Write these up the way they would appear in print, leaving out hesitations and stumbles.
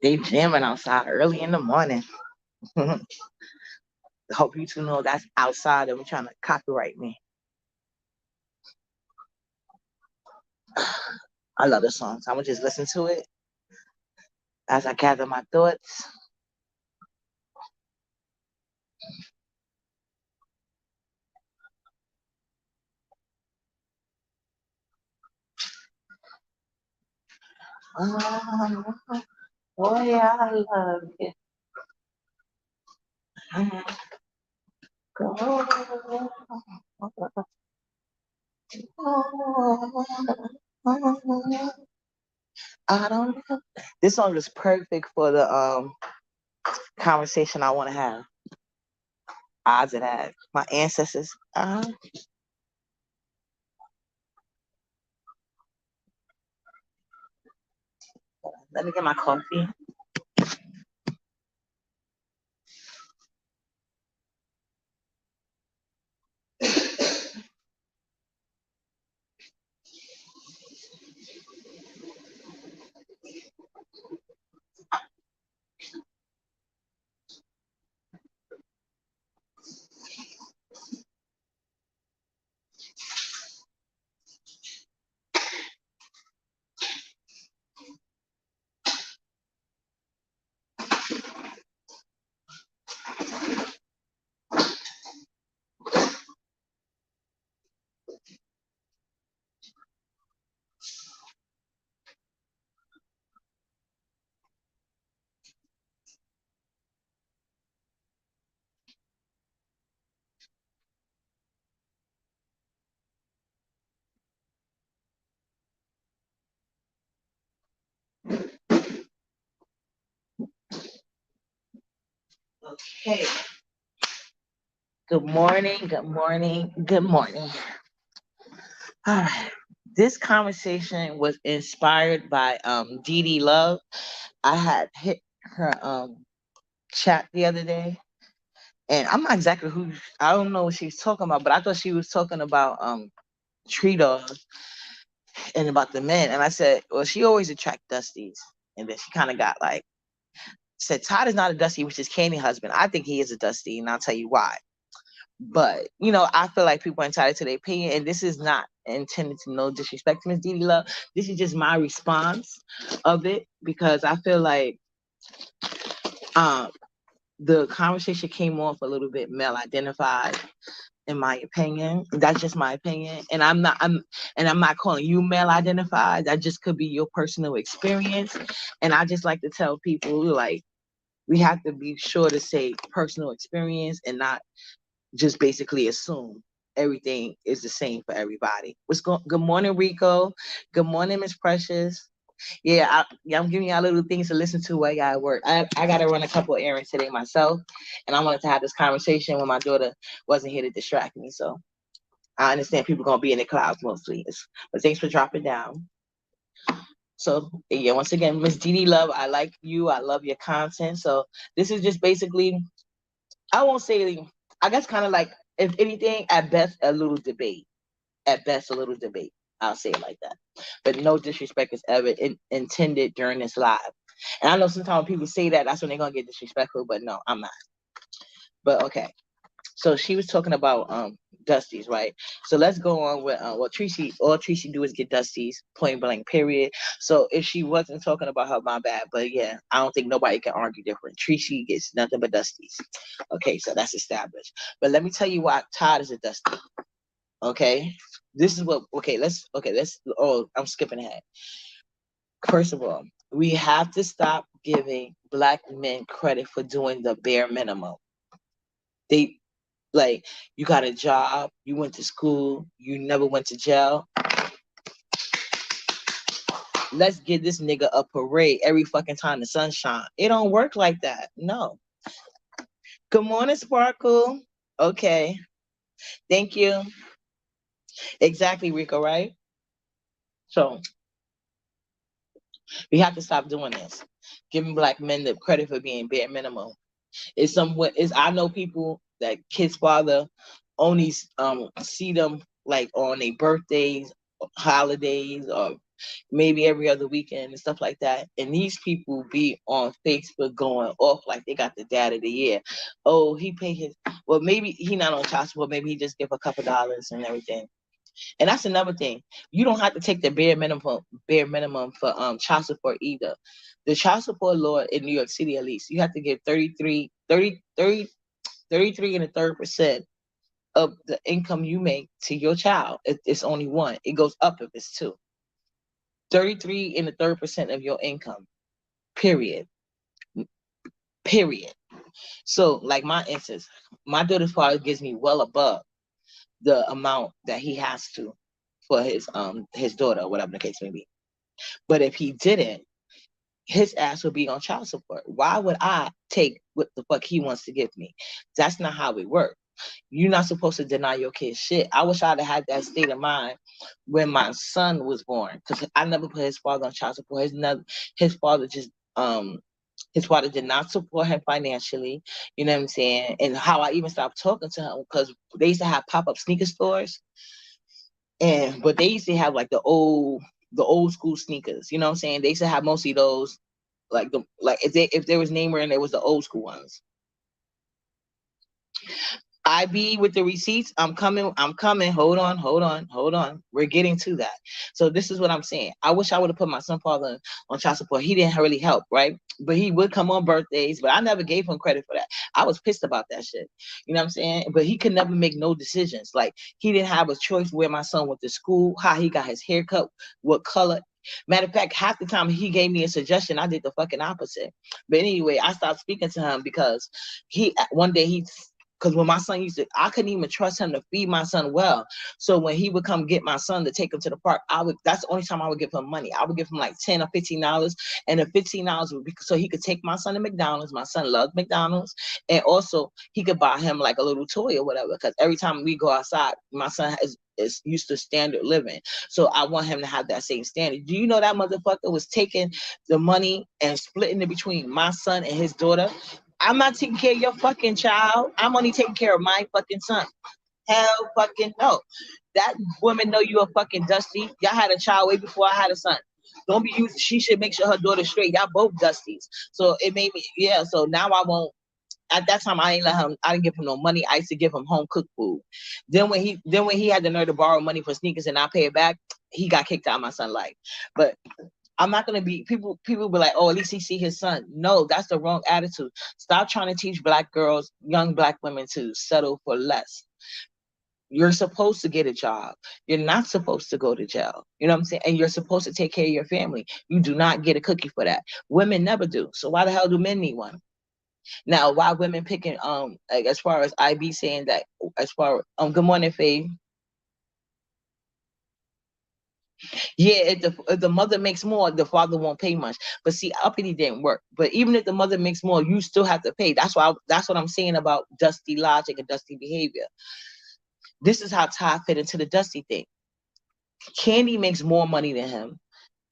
They jamming outside early in the morning. Hope you two know that's outside and we're trying to copyright me. I love the song. So I'm gonna just listen to it as I gather my thoughts. Oh, oh yeah, I love you. I don't know. This song is perfect for the conversation I want to have. Odds of that. My ancestors. Let me get my coffee. Okay. Good morning. Good morning. Good morning. All right. This conversation was inspired by Dee Dee Love. I had hit her chat the other day, and I'm not exactly who I don't know what she was talking about, but I thought she was talking about Tree Dog and about the men. And I said, well, she always attract Dusties. And then she kind of got like said Todd is not a Dusty, which is Candy's husband. I think he is a Dusty, and I'll tell you why. But I feel like people are entitled to their opinion, and this is not intended to no disrespect to Miss Dee Dee Love. This is just my response of it because I feel like um the conversation came off a little bit male identified, in my opinion. That's just my opinion, and I'm not calling you male identified. That just could be your personal experience, and I just like to tell people like we have to be sure to say personal experience and not just basically assume everything is the same for everybody. Good morning, Rico. Good morning, Miss Precious. Yeah, I'm giving y'all little things to listen to while y'all at work. I got to run a couple of errands today myself, and I wanted to have this conversation when my daughter wasn't here to distract me. So I understand people gonna be in the clouds mostly, but thanks for dropping down. So yeah, once again, Miss Dee Dee Love, I like you. I love your content. So this is just basically, I won't say, I guess kind of like, if anything, at best, a little debate. At best, a little debate. I'll say it like that. But no disrespect is ever intended during this live. And I know sometimes when people say that, that's when they're going to get disrespectful, but no, I'm not. But okay. So she was talking about Dusties, right? So let's go on with what Tracy. All Tracy do is get Dusties, point blank, period. So if she wasn't talking about her, my bad. But yeah, I don't think nobody can argue different. Tracy gets nothing but Dusties. Okay, so that's established. But let me tell you why Todd is a Dusty. Okay, this is what. Let's. Oh, I'm skipping ahead. First of all, we have to stop giving black men credit for doing the bare minimum. They like, you got a job, you went to school, you never went to jail. Let's give this nigga a parade every fucking time the sun shine. It don't work like that. No. Good morning, Sparkle. Okay. Thank you. Exactly, Rico, right? So we have to stop doing this. Giving black men the credit for being bare minimum. It's somewhat is I know people that kids' father only see them like on their birthdays, holidays, or maybe every other weekend and stuff like that. And these people be on Facebook going off like they got the dad of the year. Oh, he paid his well, maybe he not on child support, maybe he just give a couple dollars and everything. And that's another thing. You don't have to take the bare minimum for child support either. The child support law in New York City, at least, you have to give 33 and a third percent of the income you make to your child. It's only one. It goes up if it's two. 33 and a third percent of your income. Period. Period. So, like my instance, my daughter's father gives me well above the amount that he has to for his daughter, whatever the case may be. But if he didn't, his ass would be on child support. Why would I take what the fuck he wants to give me? That's not how it works. You're not supposed to deny your kid shit. I wish I'd have had that state of mind when my son was born, because I never put his father on child support. His father just his father did not support him financially. You know what I'm saying? And how I even stopped talking to him because they used to have pop up sneaker stores, and but they used to have like the old school sneakers. You know what I'm saying? They used to have mostly those like if there was name brand, it was the old school ones. IB with the receipts. I'm coming. I'm coming. Hold on. Hold on. Hold on. We're getting to that. So this is what I'm saying. I wish I would have put my son father on child support. He didn't really help, right? But he would come on birthdays. But I never gave him credit for that. I was pissed about that shit. You know what I'm saying? But he could never make no decisions. Like he didn't have a choice where my son went to school, how he got his haircut, what color. Matter of fact, half the time he gave me a suggestion, I did the fucking opposite. But anyway, I stopped speaking to him because he one day he because when my son used to, I couldn't even trust him to feed my son well. So when he would come get my son to take him to the park, that's the only time I would give him money. I would give him like $10 or $15, and the $15 would be so he could take my son to McDonald's. My son loved McDonald's, and also he could buy him like a little toy or whatever. Because every time we go outside, my son is used to standard living. So I want him to have that same standard. Do you know that motherfucker was taking the money and splitting it between my son and his daughter? I'm not taking care of your fucking child. I'm only taking care of my fucking son. Hell fucking no. That woman know you a fucking dusty. Y'all had a child way before I had a son. Don't be used. She should make sure her daughter's straight. Y'all both dusties. So it made me, yeah. So now I won't. At that time, I ain't let him. I didn't give him no money. I used to give him home cooked food. Then when he had the nerve to borrow money for sneakers and I pay it back, he got kicked out of my son's life. But I'm not gonna be people. People be like, oh, at least he see his son. No, that's the wrong attitude. Stop trying to teach black girls, young black women to settle for less. You're supposed to get a job. You're not supposed to go to jail. You know what I'm saying? And you're supposed to take care of your family. You do not get a cookie for that. Women never do. So why the hell do men need one? Now, why women picking like as far as I be saying that as far good morning, Faye. Yeah, if the mother makes more, the father won't pay much. But see, uppity didn't work. But even if the mother makes more, you still have to pay. That's what I'm saying about dusty logic and dusty behavior. This is how Ty fit into the dusty thing. Candy makes more money than him.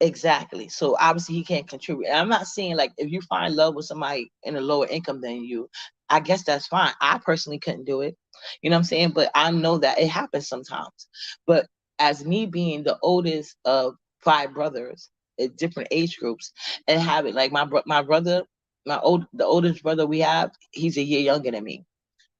Exactly. So obviously he can't contribute. And I'm not saying like if you find love with somebody in a lower income than you, I guess that's fine. I personally couldn't do it. You know what I'm saying? But I know that it happens sometimes. But as me being the oldest of five brothers at different age groups and having like my brother, the oldest brother we have, he's a year younger than me.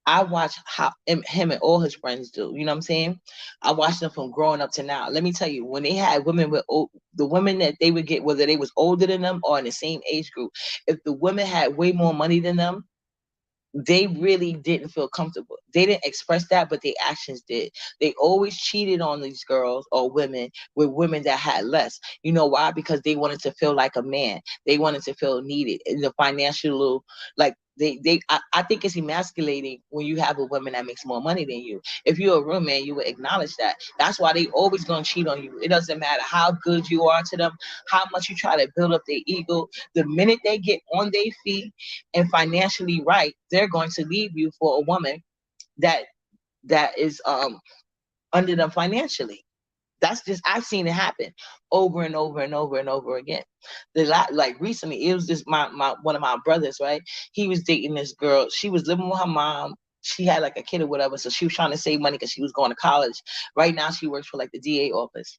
I watch how him and all his friends do. You know what I'm saying? I watched them from growing up to now. Let me tell you, when they had women the women that they would get, whether they was older than them or in the same age group, if the women had way more money than them, they really didn't feel comfortable. They didn't express that, but their actions did. They always cheated on these girls or women with women that had less. You know why? Because they wanted to feel like a man. They wanted to feel needed in the financial, like I think it's emasculating when you have a woman that makes more money than you. If you're a real man, you would acknowledge that. That's why they always gonna cheat on you. It doesn't matter how good you are to them, how much you try to build up their ego. The minute they get on their feet and financially right, they're going to leave you for a woman that that is under them financially. That's just, I've seen it happen over and over and over and over again. Like recently, it was just my one of my brothers, right? He was dating this girl. She was living with her mom. She had like a kid or whatever, so she was trying to save money because she was going to college. Right now, she works for like the DA office.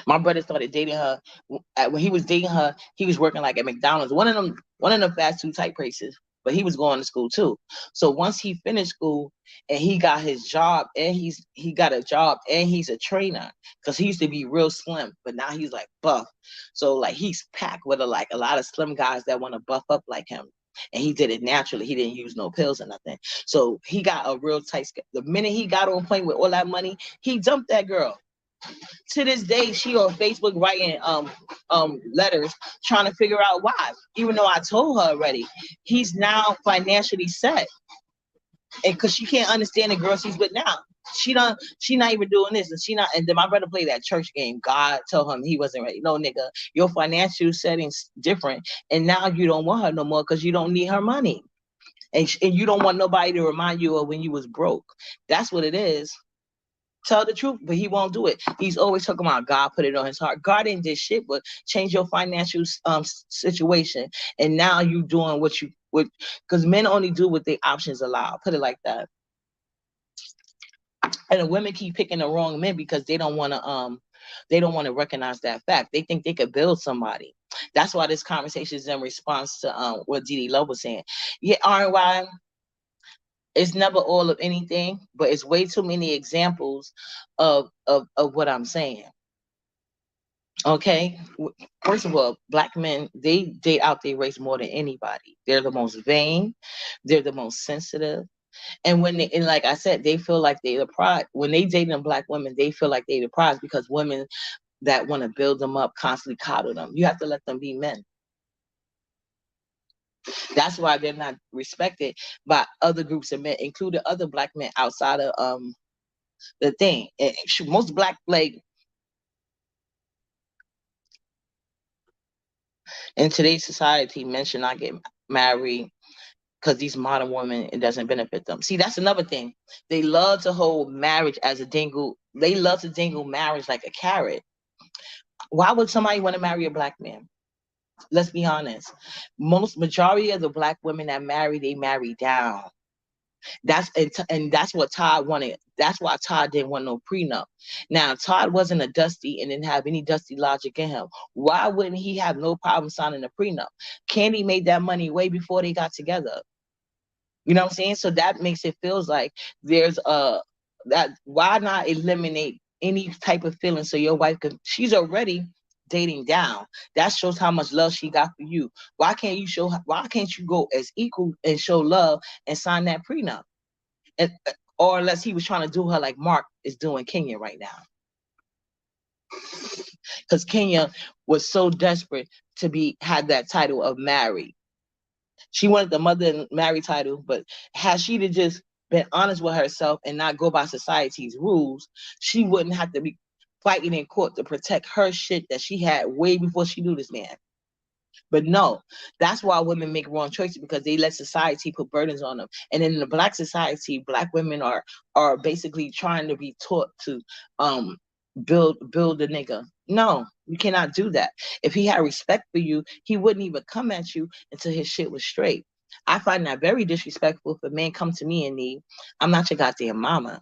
My brother started dating her. When he was dating her, he was working like at McDonald's, one of them fast food type places. But he was going to school too. So once he finished school and he got his job, and he got a job, and he's a trainer, because he used to be real slim, but now he's like buff. So like he's packed with like a lot of slim guys that want to buff up like him. And he did it naturally. He didn't use no pills or nothing. So he got a real tight. The minute he got on point with all that money, he dumped that girl. To this day, she on Facebook writing letters trying to figure out why. Even though I told her already, he's now financially set, and because she can't understand the girl she's with now. She not even doing this, and she not. And then my brother played that church game. God told him he wasn't ready. No, nigga, your financial setting's different, and now you don't want her no more because you don't need her money, and you don't want nobody to remind you of when you was broke. That's what it is. Tell the truth, but he won't do it. He's always talking about God put it on his heart. God didn't do shit but change your financial situation, and now you doing what you would, because men only do what their options allow. Put it like that. And the women keep picking the wrong men because they don't want to recognize that fact. They think they could build somebody. That's why this conversation is in response to what Dee Love was saying. Yeah, RY, it's never all of anything, but it's way too many examples of what I'm saying. Okay, first of all, black men, they date out their race more than anybody. They're the most vain, they're the most sensitive, and when they, and like I said, they feel like they the prize. When they dating black women, they feel like they the prize because women that want to build them up constantly coddle them. You have to let them be men. That's why they're not respected by other groups of men, including other black men outside of the thing. And most black, like in today's society, men should not get married because these modern women, it doesn't benefit them. See, that's another thing. They love to hold marriage as a dingle. They love to dingle marriage like a carrot. Why would somebody want to marry a black man? Let's be honest. Most majority of the black women that marry, they marry down. And that's what Todd wanted. That's why Todd didn't want no prenup. Now Todd wasn't a dusty and didn't have any dusty logic in him. Why wouldn't he have no problem signing a prenup? Candy made that money way before they got together. You know what I'm saying? So that makes it feels like there's a that why not eliminate any type of feeling so your wife can, she's already dating down. That shows how much love she got for you. Why can't you go as equal and show love and sign that prenup? And, or unless he was trying to do her like Mark is doing Kenya right now. Because Kenya was so desperate to be had that title of married. She wanted the mother and married title, but had she to just been honest with herself and not go by society's rules, she wouldn't have to be fighting in court to protect her shit that she had way before she knew this man. But no, that's why women make wrong choices because they let society put burdens on them. And in the black society, black women are basically trying to be taught to um build a nigga. No, you cannot do that. If he had respect for you, he wouldn't even come at you until his shit was straight. I find that very disrespectful if a man come to me in need. I'm not your goddamn mama.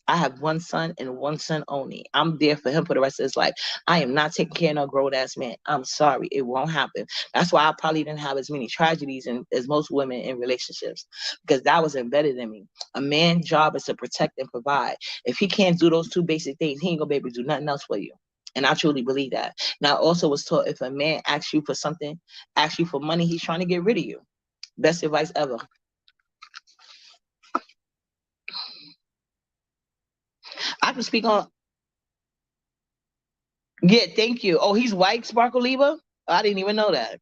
I have one son and one son only. I'm there for him for the rest of his life. I am not taking care of no grown ass man. I'm sorry, it won't happen. That's why I probably didn't have as many tragedies as most women in relationships because that was embedded in me. A man's job is to protect and provide. If he can't do those two basic things, he ain't gonna be able to do nothing else for you. And I truly believe that. Now, I also was taught if a man asks you for something, asks you for money, he's trying to get rid of you. Best advice ever. I can speak on. Yeah, thank you. Oh, he's white, Sparkle Lieber? I didn't even know that.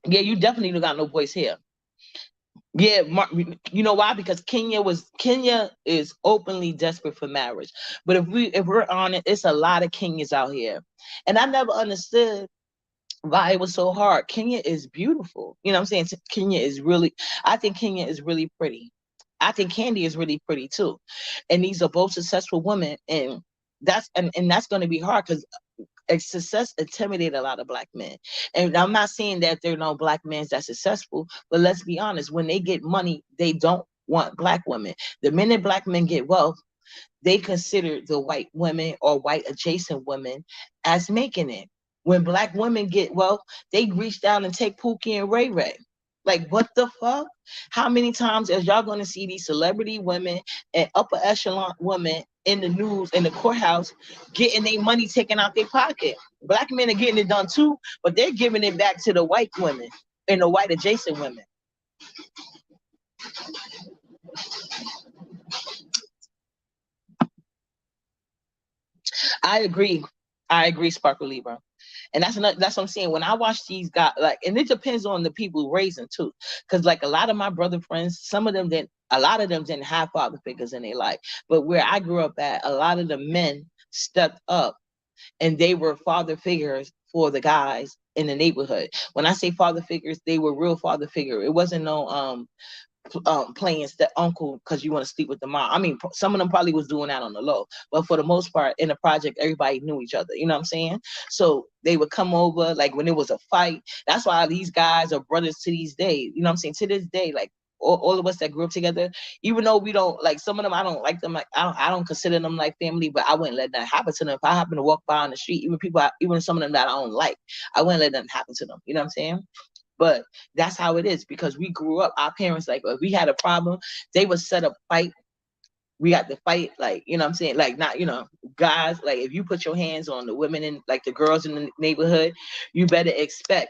Yeah, you definitely don't got no voice here. Yeah, you know why? Because Kenya is openly desperate for marriage. But if we're on it, it's a lot of Kenyans out here, and I never understood why it was so hard. Kenya is beautiful. You know what I'm saying? Kenya is really, I think Kenya is really pretty. I think Candy is really pretty too. And these are both successful women. And and that's going to be hard because success intimidate a lot of black men. And I'm not saying that there are no black men that's successful, but let's be honest, when they get money, they don't want black women. The minute black men get wealth, they consider the white women or white adjacent women as making it. When black women get wealth, they reach down and take Pookie and Ray Ray. Like, what the fuck? How many times is y'all going to see these celebrity women and upper echelon women in the news, in the courthouse, getting their money taken out their pocket? Black men are getting it done too, but they're giving it back to the white women and the white adjacent women. I agree. I agree, Sparkle Libra. And that's what I'm saying. When I watch these guys, like, and it depends on the people raising too. Because like a lot of my brother friends, a lot of them didn't have father figures in their life. But where I grew up at, a lot of the men stepped up and they were father figures for the guys in the neighborhood. When I say father figures, they were real father figure. It wasn't no playing step uncle because you want to sleep with the mom. I mean, some of them probably was doing that on the low, but for the most part, in the project, everybody knew each other. You know what I'm saying? So they would come over, like when it was a fight. That's why these guys are brothers to these days. You know what I'm saying? To this day, like all of us that grew up together, even though we don't like some of them, I don't like them. Like I don't consider them like family, but I wouldn't let that happen to them. If I happen to walk by on the street, even some of them that I don't like, I wouldn't let that happen to them. You know what I'm saying? But that's how it is because we grew up. Our parents, like, if we had a problem, they would set up fight. We got to fight, like, you know what I'm saying? Like, not, guys, like, if you put your hands on the women and, like, the girls in the neighborhood, you better expect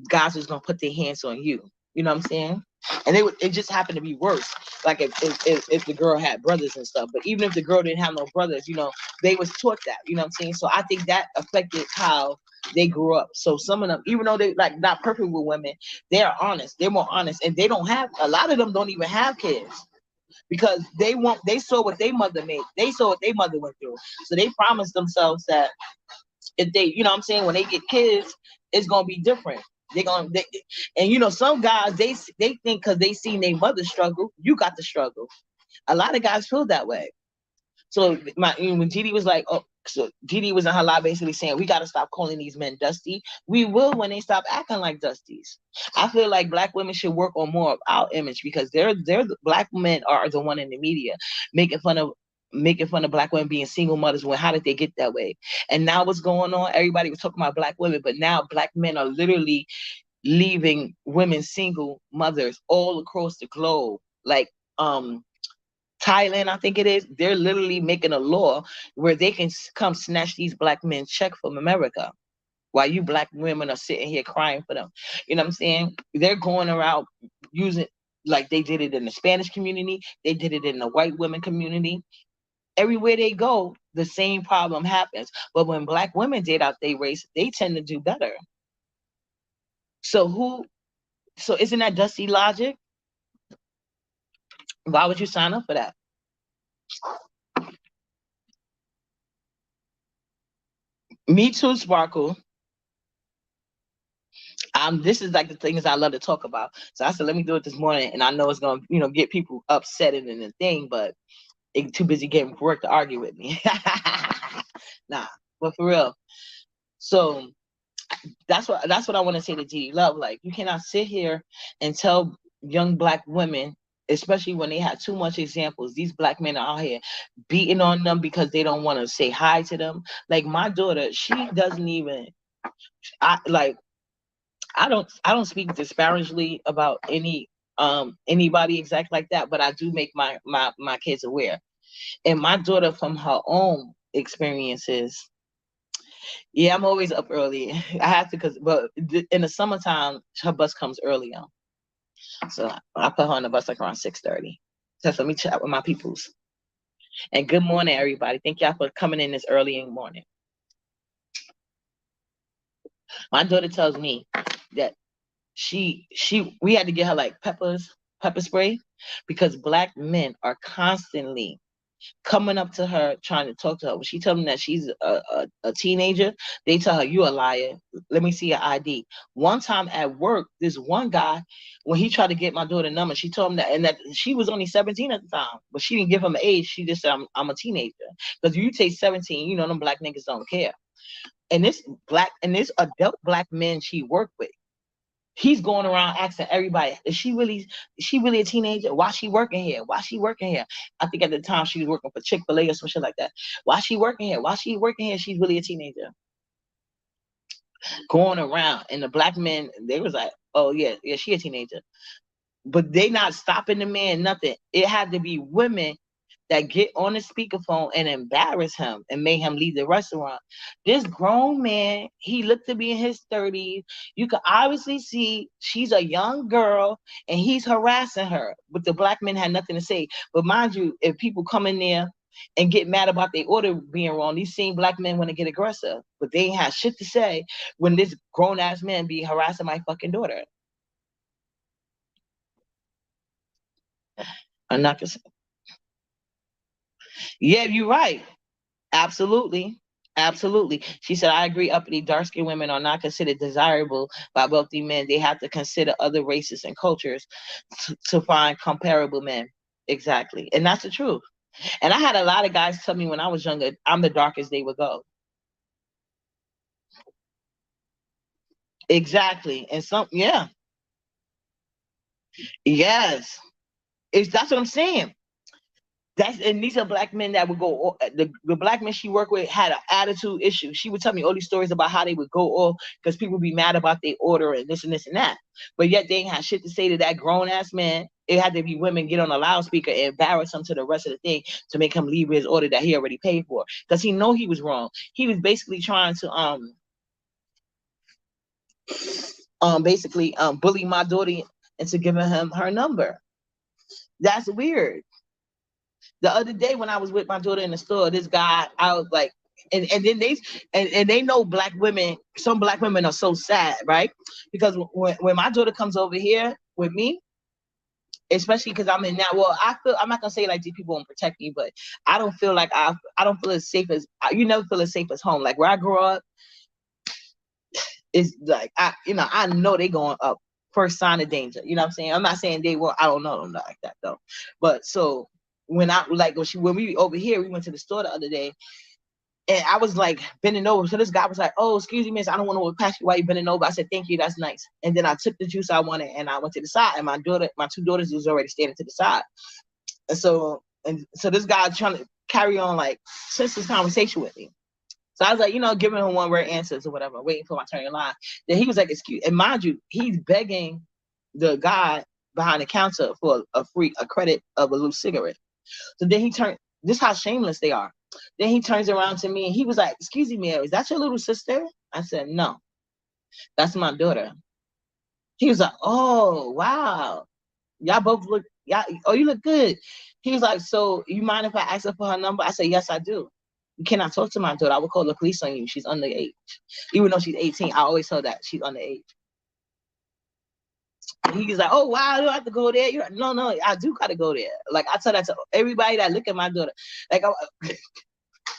guys is going to put their hands on you. You know what I'm saying? And it just happened to be worse. Like, if the girl had brothers and stuff. But even if the girl didn't have no brothers, they was taught that. You know what I'm saying? So I think that affected how they grew up. So some of them, even though they like not perfect with women, they are honest. They're more honest, and they don't have a lot of them don't even have kids because they saw what their mother made. They saw what their mother went through. So they promised themselves that if they, you know what I'm saying, when they get kids, it's gonna be different. And some guys they think because they seen their mother struggle, you got to struggle. A lot of guys feel that way. So when Didi was like, oh, so Didi was in her live basically saying, we got to stop calling these men dusty. We will when they stop acting like dusties. I feel like black women should work on more of our image because the black men are the one in the media making fun of black women being single mothers. When how did they get that way? And now what's going on? Everybody was talking about black women, but now black men are literally leaving women single mothers all across the globe. Like Thailand, I think it is, they're literally making a law where they can come snatch these black men check from America while you black women are sitting here crying for them. You know what I'm saying? They're going around using, like they did it in the Spanish community, they did it in the white women community. Everywhere they go, the same problem happens. But when black women date out their race, they tend to do better. So isn't that dusty logic? Why would you sign up for that? Me too, Sparkle. This is like the things I love to talk about. So I said, let me do it this morning, and I know it's gonna, get people upset in the thing, but they too busy getting work to argue with me. Nah, but for real. So that's what I want to say to GD Love. Like, you cannot sit here and tell young black women, especially when they have too much examples. These black men are out here beating on them because they don't want to say hi to them. Like my daughter, she doesn't even. I don't speak disparagingly about anybody exact like that, but I do make my kids aware. And my daughter, from her own experiences, yeah, I'm always up early. I have to, but in the summertime, her bus comes early on, so I put her on the bus like around 6:30. So let me chat with my peoples. And good morning, everybody. Thank y'all for coming in this early in the morning. My daughter tells me that we had to get her like pepper spray because black men are constantly coming up to her, trying to talk to her. When she tell them that she's a teenager, they tell her, "You a liar. Let me see your ID." One time at work, this one guy, when he tried to get my daughter number, she told him that, and that she was only 17 at the time, but she didn't give him an age. She just said, I'm a teenager. Because if you take 17, you know them black niggas don't care. And this adult black men she worked with, he's going around asking everybody, is she really a teenager? Why she working here? Why she working here? I think at the time she was working for Chick-fil-A or some shit like that. Why she working here? Why she working here? She's really a teenager. Going around, and the black men, they was like, oh yeah, she a teenager. But they not stopping the man, nothing. It had to be women that get on the speakerphone and embarrass him and make him leave the restaurant. This grown man, he looked to be in his 30s. You can obviously see she's a young girl and he's harassing her. But the black men had nothing to say. But mind you, if people come in there and get mad about their order being wrong, these same black men want to get aggressive. But they ain't have shit to say when this grown ass man be harassing my fucking daughter. I'm not gonna say. Yeah, you're right. Absolutely. Absolutely. She said, I agree, uppity, dark skinned women are not considered desirable by wealthy men. They have to consider other races and cultures to find comparable men. Exactly. And that's the truth. And I had a lot of guys tell me when I was younger, I'm the darkest they would go. Exactly. And yeah. Yes. That's what I'm saying. And these are black men that would go. The black men she worked with had an attitude issue. She would tell me all these stories about how they would go off because people would be mad about their order and this and this and that. But yet they ain't had shit to say to that grown ass man. It had to be women get on a loudspeaker and embarrass him to the rest of the thing to make him leave his order that he already paid for because he know he was wrong. He was basically trying to bully my daughter into giving him her number. That's weird. The other day when I was with my daughter in the store, this guy, I was like, and then they know black women, some black women are so sad, right? Because when my daughter comes over here with me, especially because I'm in that, well, I feel, I'm not gonna say like these people won't protect me, but I don't feel like I don't feel as safe as, you never feel as safe as home. Like where I grew up, it's like I know they going up first sign of danger. You know what I'm saying? I'm not saying they will. I don't know them like that though. But so when we over here, we went to the store the other day, and I was like bending over. So this guy was like, "Oh, excuse me, miss, I don't want to walk past you while you bending over." I said, "Thank you, that's nice." And then I took the juice I wanted, and I went to the side, and my two daughters was already standing to the side. And so this guy trying to carry on like since this conversation with me. So I was like, giving him one word answers or whatever, waiting for my turn in line. Then he was like, excuse, and mind you, he's begging the guy behind the counter for a credit of a loose cigarette. So then he turned, this is how shameless they are. Then he turns around to me and he was like, excuse me, is that your little sister? I said, no, that's my daughter. He was like, oh, wow. Y'all both look, you look good. He was like, so you mind if I ask her for her number? I said, yes, I do. You cannot talk to my daughter. I will call the police on you. She's underage. Even though she's 18, I always tell that she's underage. And he was like, oh, wow, do I have to go there? You're like, no, I do got to go there. Like, I tell that to everybody that look at my daughter. Like,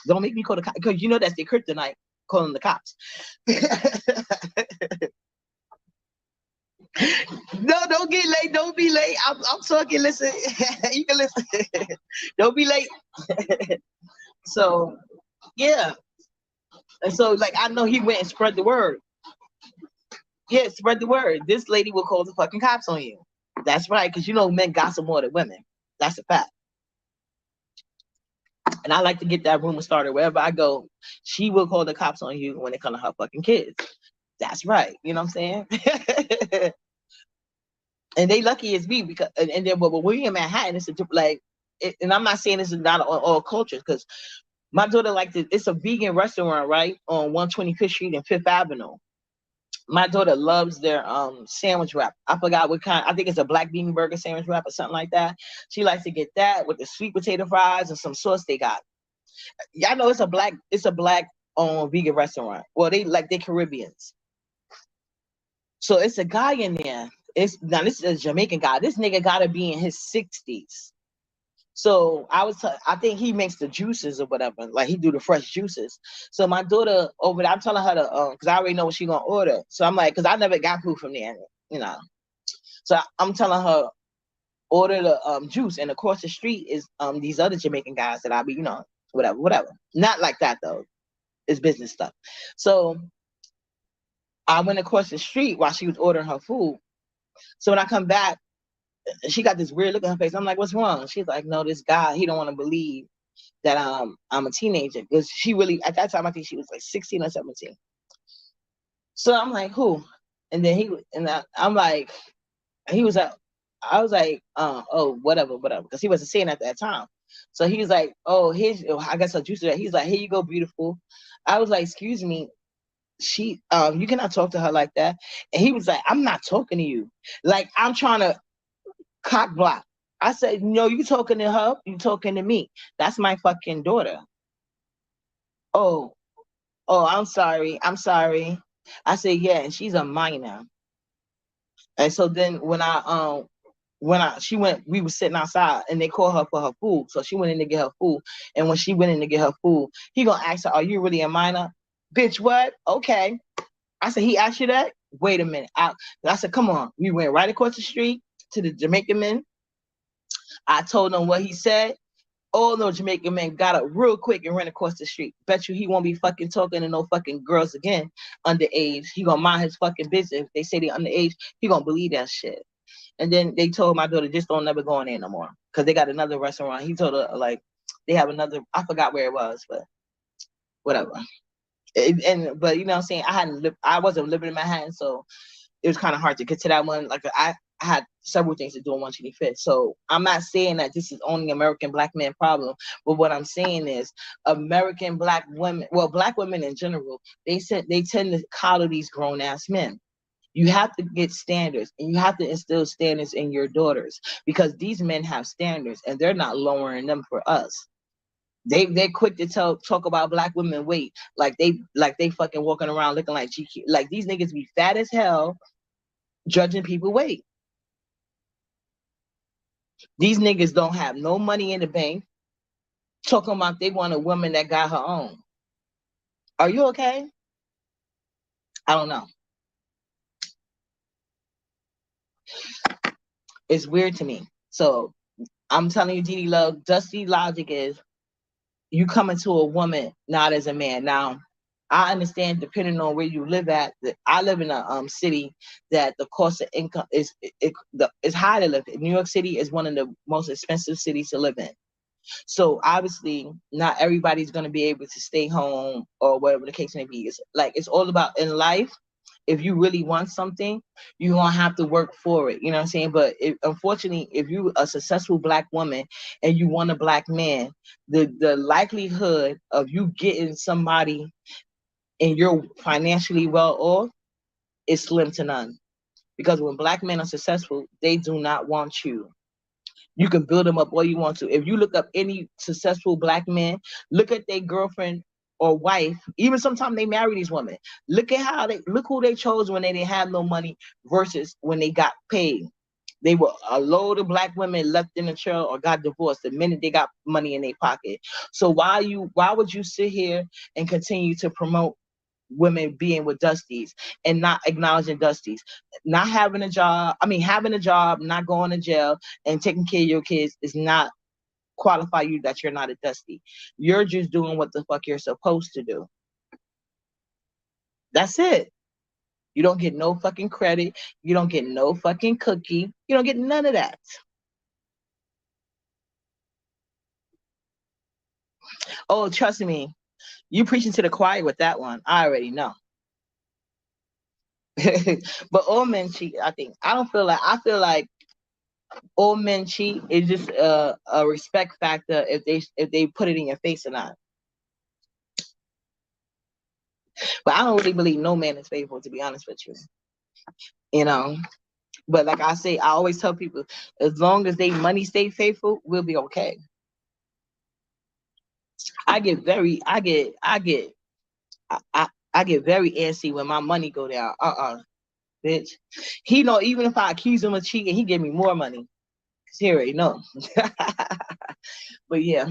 don't make me call the cops. Because that's their kryptonite, calling the cops. No, don't get late. Don't be late. I'm talking. Listen, you can listen. Don't be late. So, yeah. And so, like, I know he went and spread the word. Yeah, spread the word. This lady will call the fucking cops on you. That's right, because men gossip more than women. That's a fact. And I like to get that rumor started wherever I go. She will call the cops on you when it comes to her fucking kids. That's right. You know what I'm saying? And they lucky as me because, and then, but when we're in Manhattan, it's and I'm not saying this is not all cultures because my daughter it's a vegan restaurant right on 125th Street and Fifth Avenue. My daughter loves their sandwich wrap. I forgot what kind. I think it's a black bean burger sandwich wrap or something like that. She likes to get that with the sweet potato fries and some sauce they got. Y'all know it's a black vegan restaurant. Well, they're Caribbeans. So it's a guy in there. This is a Jamaican guy. This nigga gotta be in his 60s. So I think he makes the juices or whatever, like he do the fresh juices. So my daughter over there, I'm telling her to, because I already know what she gonna order. So I'm like, because I never got food from there, you know. So I'm telling her order the juice, and across the street is these other Jamaican guys that I be, whatever. Not like that though. It's business stuff. So I went across the street while she was ordering her food. So when I come back, she got this weird look on her face. I'm like, what's wrong? She's like, no, this guy, he don't want to believe that I'm a teenager. Because she really, at that time, I think she was like 16 or 17. So I'm like, who? And then I'm like, he was like, I was like, oh, whatever. Because he wasn't saying at that time. So he was like, oh, here's, I guess a juicer. He's like, here you go, beautiful. I was like, excuse me, you cannot talk to her like that. And he was like, I'm not talking to you. Like, I'm trying to cock block. I said, no, you talking to her, you talking to me. That's my fucking daughter. Oh, I'm sorry. I said, yeah, and she's a minor. And so then she went, we were sitting outside and they called her for her food. So she went in to get her food. And when she went in to get her food, he gonna ask her, are you really a minor? Bitch, what? Okay. I said, he asked you that? Wait a minute. I said, come on. We went right across the street to the Jamaican men. I told him what he said. All those Jamaican men got up real quick and ran across the street. Bet you he won't be fucking talking to no fucking girls again underage. He gonna mind his fucking business. If they say they underage, he gonna believe that shit. And then they told my daughter, just don't never go in there no more. Because they got another restaurant. He told her, like, they have another, I forgot where it was, but whatever. But you know what I'm saying? I wasn't living in Manhattan, so it was kind of hard to get to that one. Like I had several things to do on 125th. So I'm not saying that this is only American black men problem, but what I'm saying is American black women, well, black women in general, they tend to coddle these grown ass men. You have to get standards, and you have to instill standards in your daughters, because these men have standards and they're not lowering them for us. They're quick to talk about black women weight like they fucking walking around looking like GQ. Like these niggas be fat as hell, judging people weight. These niggas don't have no money in the bank, talking about they want a woman that got her own. Are you okay? I don't know. It's weird to me. So I'm telling you, DD Love, Dusty logic is you coming to a woman not as a man. Now, I understand depending on where you live at. I live in a city that the cost of income is high to live in. New York City is one of the most expensive cities to live in. So obviously, not everybody's going to be able to stay home or whatever the case may be. It's all about in life. If you really want something, you're going to have to work for it. You know what I'm saying? But unfortunately, if you're a successful black woman and you want a black man, the likelihood of you getting somebody and you're financially well off is slim to none. Because when black men are successful, they do not want you. You can build them up all you want to. If you look up any successful black men, look at their girlfriend or wife. Even sometimes they marry these women. Look who they chose when they didn't have no money versus when they got paid. They were a load of black women left in the trail or got divorced the minute they got money in their pocket. So why would you sit here and continue to promote women being with Dusties and not acknowledging Dusties, not having a job? I mean, having a job, not going to jail, and taking care of your kids is not qualify you that you're not a Dusty. You're just doing what the fuck you're supposed to do. That's it. You don't get no fucking credit. You don't get no fucking cookie. You don't get none of that. Oh, trust me, you preaching to the choir with that one. I already know. But all men cheat. I think I feel like all men cheat. It's just a respect factor if they put it in your face or not. But I don't really believe no man is faithful, to be honest with you. You know. But like I say, I always tell people, as long as they money stay faithful, we'll be okay. I get very, I get very antsy when my money go down. Bitch. He know even if I accuse him of cheating, he give me more money. She already know. But yeah,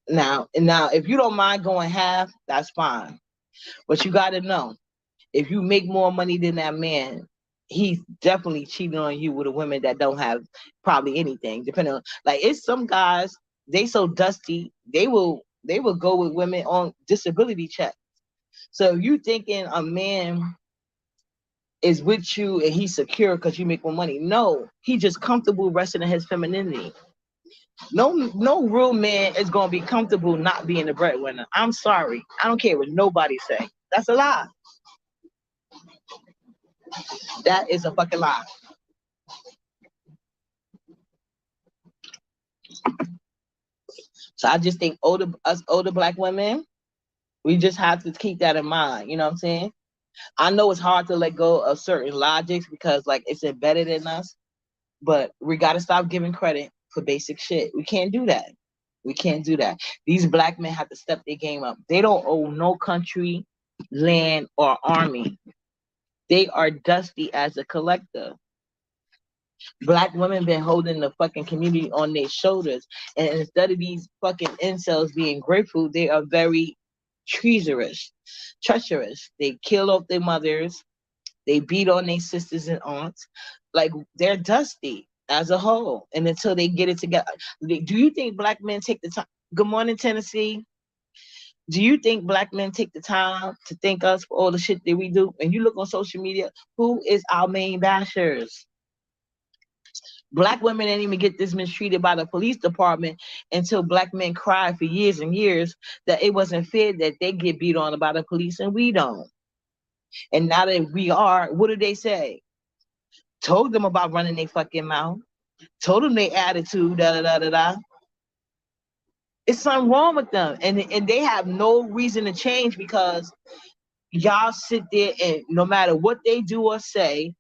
now, if you don't mind going half, that's fine. But you got to know, if you make more money than that man, he's definitely cheating on you with a woman that don't have probably anything. Depending on, like, it's some guys, they so dusty, they will go with women on disability check. So if you thinking a man is with you and he's secure because you make more money, no, he just comfortable resting in his femininity. No real man is gonna be comfortable not being the breadwinner. I'm sorry. I don't care what nobody say. That's a lie. That is a fucking lie. So I just think older black women, we just have to keep that in mind. You know what I'm saying? I know it's hard to let go of certain logics because like it's embedded in us, but we gotta stop giving credit for basic shit. We can't do that. We can't do that. These black men have to step their game up. They don't owe no country, land, or army. They are dusty as a collector. Black women been holding the fucking community on their shoulders, and instead of these fucking incels being grateful, they are very treacherous. Treacherous. They kill off their mothers. They beat on their sisters and aunts. Like they're dusty as a whole, and until they get it together, do you think black men take the time? Good morning, Tennessee. Do you think black men take the time to thank us for all the shit that we do? And you look on social media, who is our main bashers? Black women didn't even get this mistreated by the police department until black men cried for years and years that it wasn't fair that they get beat on by the police and we don't. And now that we are, what do they say? Told them about running their fucking mouth. Told them their attitude, da da da da da. It's something wrong with them, and they have no reason to change because y'all sit there and no matter what they do or say,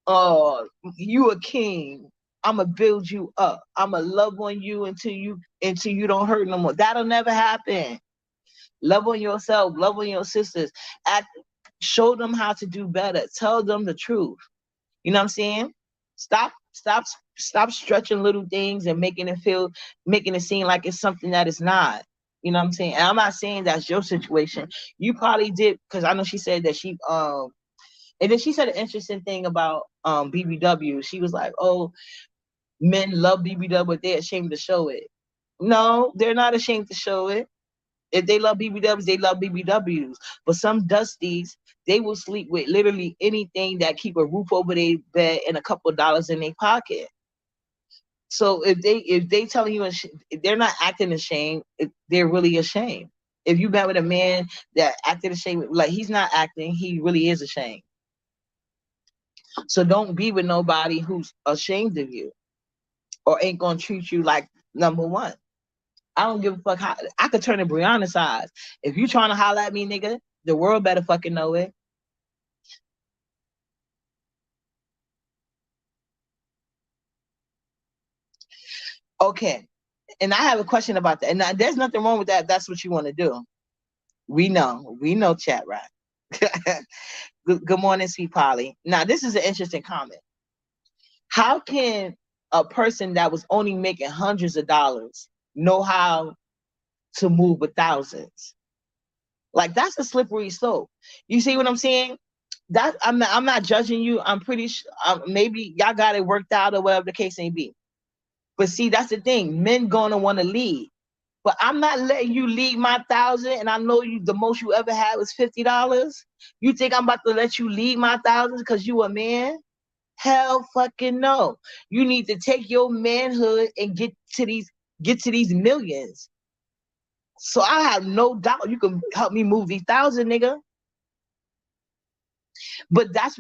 oh, you a king. I'ma build you up. I'ma love on you until you don't hurt no more. That'll never happen. Love on yourself. Love on your sisters. Act. Show them how to do better. Tell them the truth. You know what I'm saying? Stop, stop, stop stretching little things and making it seem like it's something that it's not. You know what I'm saying? And I'm not saying that's your situation. You probably did because I know she said that and then she said an interesting thing about BBW. She was like, "Oh, men love BBW, but they're ashamed to show it." No, they're not ashamed to show it. If they love BBWs, they love BBWs. But some dusties, they will sleep with literally anything that keep a roof over their bed and a couple of dollars in their pocket. So if they telling you they're not acting ashamed, they're really ashamed. If you met with a man that acted ashamed, like he's not acting, he really is ashamed. So don't be with nobody who's ashamed of you or ain't gonna treat you like number one. I don't give a fuck how I could turn to Brianna's size. If you trying to holler at me, nigga, the world better fucking know it. Okay. And I have a question about that. And there's nothing wrong with that. That's what you want to do. We know. We know chat right. Good morning, sweet Polly. Now, this is an interesting comment. How can a person that was only making hundreds of dollars know how to move with thousands? Like that's a slippery slope. You see what I'm saying? That I'm not judging you. I'm pretty sure maybe y'all got it worked out or whatever the case may be. But see, that's the thing. Men gonna want to lead. But I'm not letting you lead my 1,000, and I know you the most you ever had was $50. You think I'm about to let you lead my 1,000 because you a man? Hell fucking no. You need to take your manhood and get to these millions. So I have no doubt you can help me move these 1,000, nigga. But that's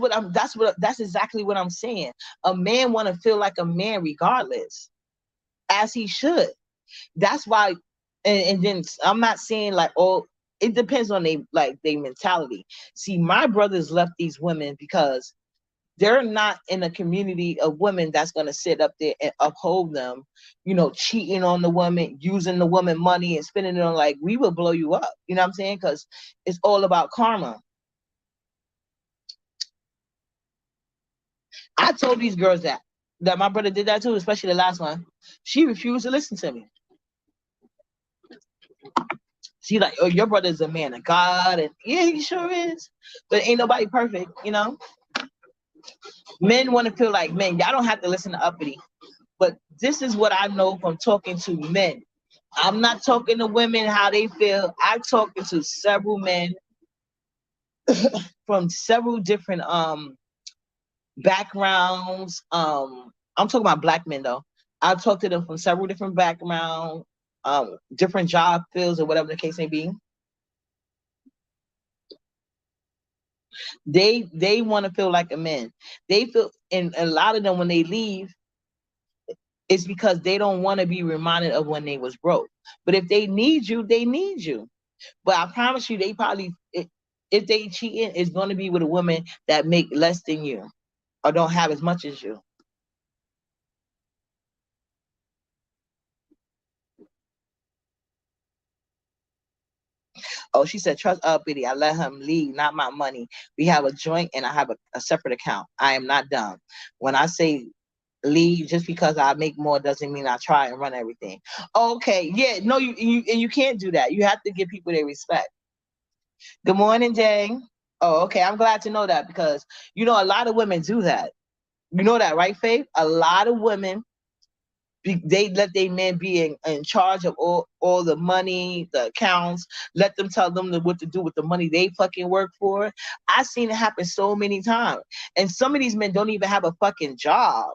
exactly what I'm saying. A man want to feel like a man regardless, as he should. That's why, and then I'm not saying like, oh, it depends on their mentality. See, my brothers left these women because they're not in a community of women that's gonna sit up there and uphold them, cheating on the woman, using the woman money and spending it on like we will blow you up. You know what I'm saying? Because it's all about karma. I told these girls that my brother did that too, especially the last one. She refused to listen to me. She like, oh, your brother's a man of God, and yeah, he sure is. But ain't nobody perfect, you know. Men want to feel like men. Y'all don't have to listen to uppity. But this is what I know from talking to men. I'm not talking to women how they feel. I'm talking to several men from several different backgrounds. I'm talking about black men though. I talked to them from several different backgrounds, different job fields or whatever the case may be. They want to feel like a man. They feel, and a lot of them when they leave, it's because they don't want to be reminded of when they was broke. But if they need you, they need you. But I promise you, they probably, if they cheating, it's going to be with a woman that make less than you or don't have as much as you. Oh, she said, trust Biddy. I let him lead, not my money. We have a joint and I have a separate account. I am not dumb. When I say lead, just because I make more doesn't mean I try and run everything. Okay, yeah, no, you can't do that. You have to give people their respect. Good morning, Jay. Oh, okay. I'm glad to know that because you know a lot of women do that. You know that, right, Faith? A lot of women they let their men be in charge of all the money, the accounts, let them tell them what to do with the money they fucking work for. I've seen it happen so many times. And some of these men don't even have a fucking job.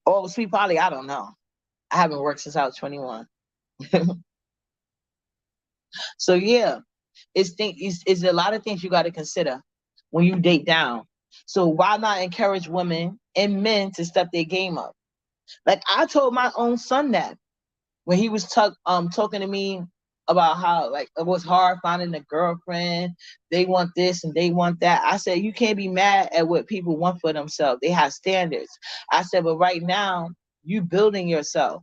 Oh, Sweet Polly, I don't know. I haven't worked since I was 21. So yeah, it's a lot of things you got to consider when you date down. So why not encourage women and men to step their game up? Like I told my own son that when he was talking to me about how like it was hard finding a girlfriend, they want this and they want that. I said you can't be mad at what people want for themselves. They have standards. I said, but right now you building yourself.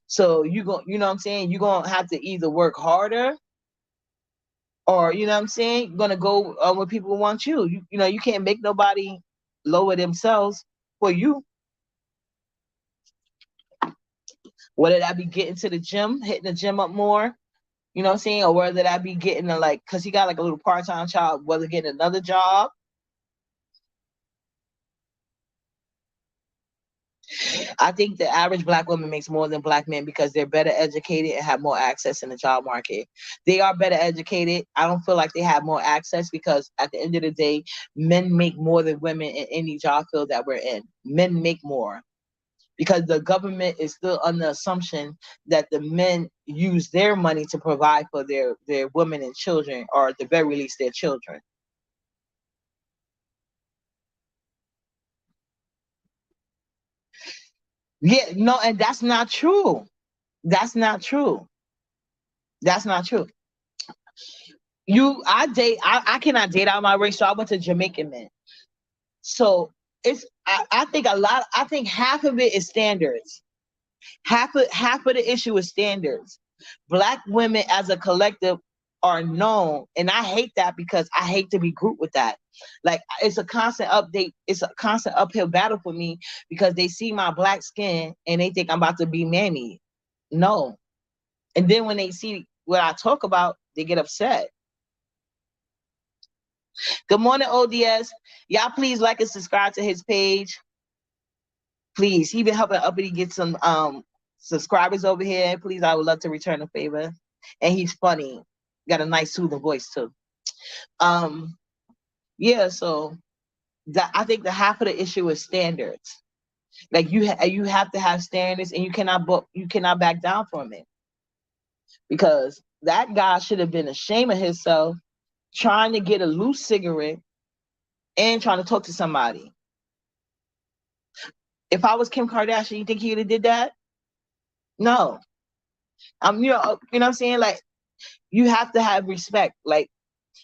So you know what I'm saying? You're gonna have to either work harder or you know what I'm saying, you're gonna go where people want you. You know, you can't make nobody lower themselves for you. Whether that be getting to the gym, hitting the gym up more, you know what I'm saying? Or whether that be getting a like, cause he got like a little part-time job, whether getting another job. I think the average black woman makes more than black men because they're better educated and have more access in the job market. They are better educated. I don't feel like they have more access because at the end of the day, men make more than women in any job field that we're in. Men make more because the government is still under the assumption that the men use their money to provide for their women and children, or at the very least their children. Yeah, no, and that's not true. That's not true. That's not true. I cannot date out my race, so I went to Jamaican men. So I think I think half of it is standards. Half of the issue is standards. Black women as a collective are known, and I hate that because I hate to be grouped with that. Like it's a constant update, it's a constant uphill battle for me because they see my black skin and they think I'm about to be mammy. No. And then when they see what I talk about, they get upset. Good morning, ODS. Y'all please like and subscribe to his page. Please. He been helping Uppity get some subscribers over here. Please, I would love to return a favor. And he's funny. Got a nice soothing voice too. Um, yeah, so that I think the half of the issue is standards. Like you have to have standards and you cannot back down from it. Because that guy should have been ashamed of himself trying to get a loose cigarette and trying to talk to somebody. If I was Kim Kardashian, you think he would have did that? No. You know what I'm saying? Like you have to have respect. Like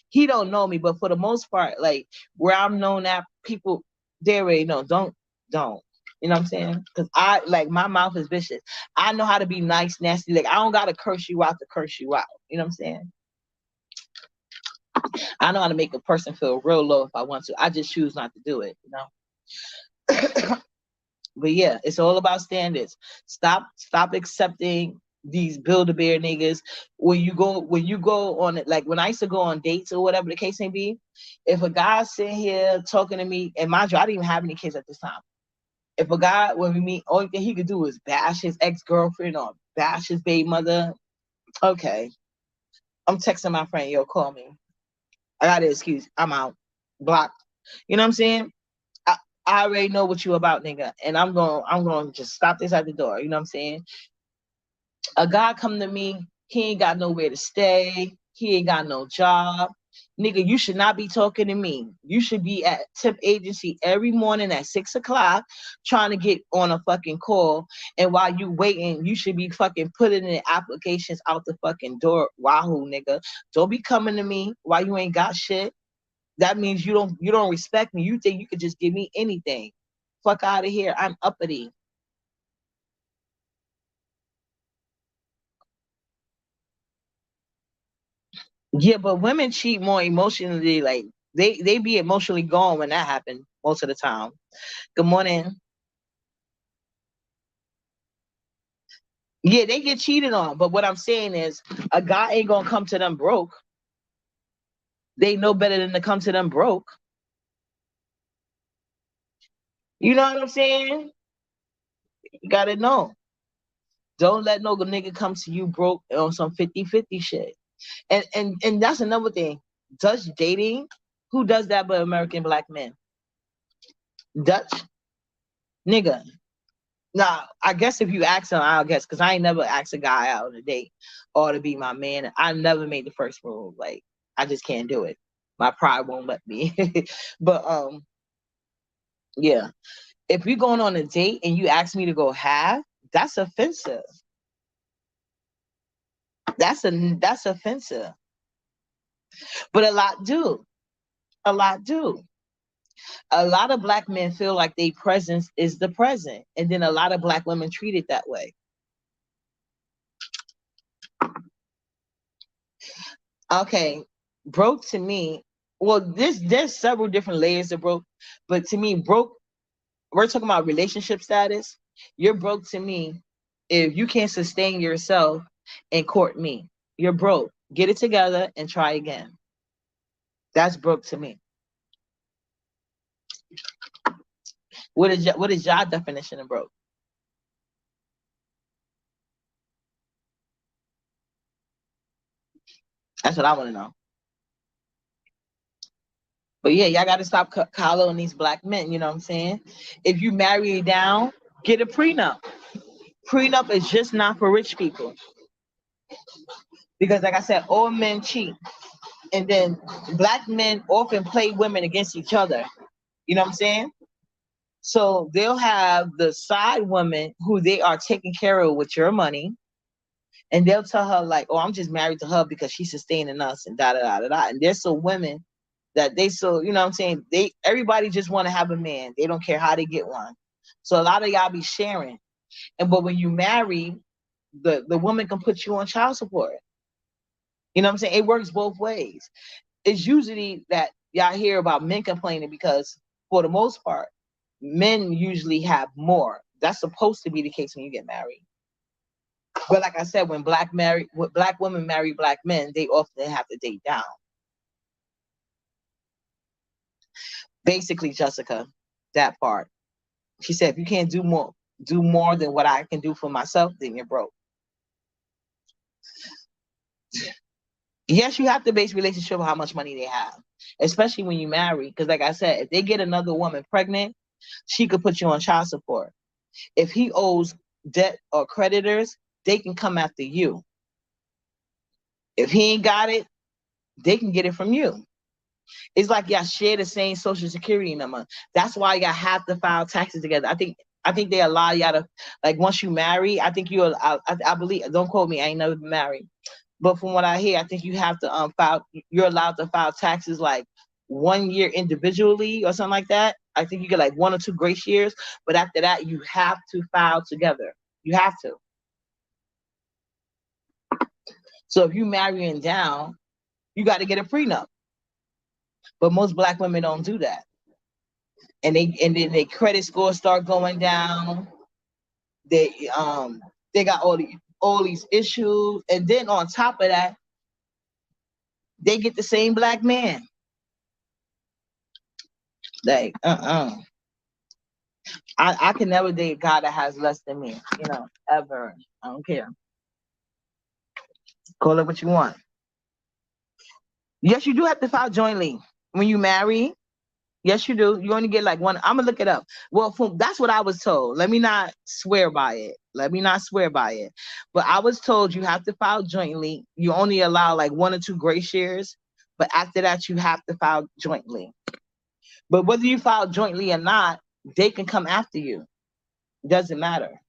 he don't know me, but for the most part, like where I'm known at, people they already know. Don't. You know what I'm saying? Because I like my mouth is vicious. I know how to be nice, nasty. Like I don't gotta curse you out to curse you out. You know what I'm saying? I know how to make a person feel real low if I want to. I just choose not to do it, you know. But yeah, it's all about standards. Stop accepting these build a bear niggas. When you go on it, like when I used to go on dates or whatever the case may be, if a guy's sitting here talking to me, and mind you, I didn't even have any kids at this time. If a guy, when we meet, only thing he could do is bash his ex-girlfriend or bash his baby mother. Okay. I'm texting my friend, yo, call me. I got an excuse. I'm out. Blocked. You know what I'm saying? I, I already know what you about, nigga. And I'm going to just stop this at the door. You know what I'm saying? A guy come to me, he ain't got nowhere to stay. He ain't got no job. Nigga, you should not be talking to me. You should be at tip agency every morning at 6 o'clock trying to get on a fucking call. And while you waiting, you should be fucking putting in applications out the fucking door. Wahoo, nigga. Don't be coming to me while you ain't got shit. That means you don't respect me. You think you could just give me anything. Fuck out of here. I'm uppity. Yeah, but women cheat more emotionally. Like they be emotionally gone when that happens most of the time. Good morning. Yeah, they get cheated on. But what I'm saying is, a guy ain't gonna come to them broke. They know better than to come to them broke. You know what I'm saying? You gotta know. Don't let no nigga come to you broke on some 50-50 shit. And that's another thing. Dutch dating, who does that but American black men? Dutch nigga. Now, I guess if you ask him, I'll guess because I ain't never asked a guy out on a date or to be my man. I never made the first move. Like I just can't do it. My pride won't let me. But yeah. If you're going on a date and you ask me to go half, that's offensive. That's offensive. But a lot do. A lot do. A lot of black men feel like their presence is the present. And then a lot of black women treat it that way. Okay. Broke to me, well, there's several different layers of broke, but to me, broke, we're talking about relationship status. You're broke to me if you can't sustain yourself and court me. You're broke. Get it together and try again. That's broke to me. What is your definition of broke? That's what I want to know. But yeah, y'all got to stop coddling these black men. You know what I'm saying? If you marry down, get a prenup. Prenup is just not for rich people because, like I said, all men cheat, and then black men often play women against each other. You know what I'm saying? So they'll have the side woman who they are taking care of with your money, and they'll tell her like, "Oh, I'm just married to her because she's sustaining us," and da da da da da. And there's some women that they so you know what I'm saying, they everybody just want to have a man. They don't care how they get one. So a lot of y'all be sharing. And but when you marry, the woman can put you on child support. You know what I'm saying? It works both ways. It's usually that y'all hear about men complaining because for the most part, men usually have more. That's supposed to be the case when you get married. But like I said, when black women marry black men, they often have to date down. Basically, Jessica, that part. She said, if you can't do more than what I can do for myself, then you're broke. Yes, you have to base relationship on how much money they have, especially when you marry. Because like I said, if they get another woman pregnant, she could put you on child support. If he owes debt or creditors, they can come after you. If he ain't got it, they can get it from you. It's like y'all share the same social security number. That's why y'all have to file taxes together. I think they allow y'all to, like, once you marry. I think I believe. Don't quote me. I ain't never been married, but from what I hear, I think you have to file. You're allowed to file taxes like 1 year individually or something like that. I think you get like 1 or 2 grace years, but after that, you have to file together. You have to. So if you marrying down, you got to get a prenup. But most black women don't do that. And then their credit scores start going down. They they got all these issues. And then on top of that, they get the same black man. Like, I can never date a guy that has less than me, ever. I don't care. Call it what you want. Yes, you do have to file jointly when you marry. Yes, you do. You only get like one. I'm gonna look it up. Well, that's what I was told. Let me not swear by it. Let me not swear by it. But I was told you have to file jointly. You only allow like 1 or 2 gray shares, but after that, you have to file jointly. But whether you file jointly or not, they can come after you. It doesn't matter.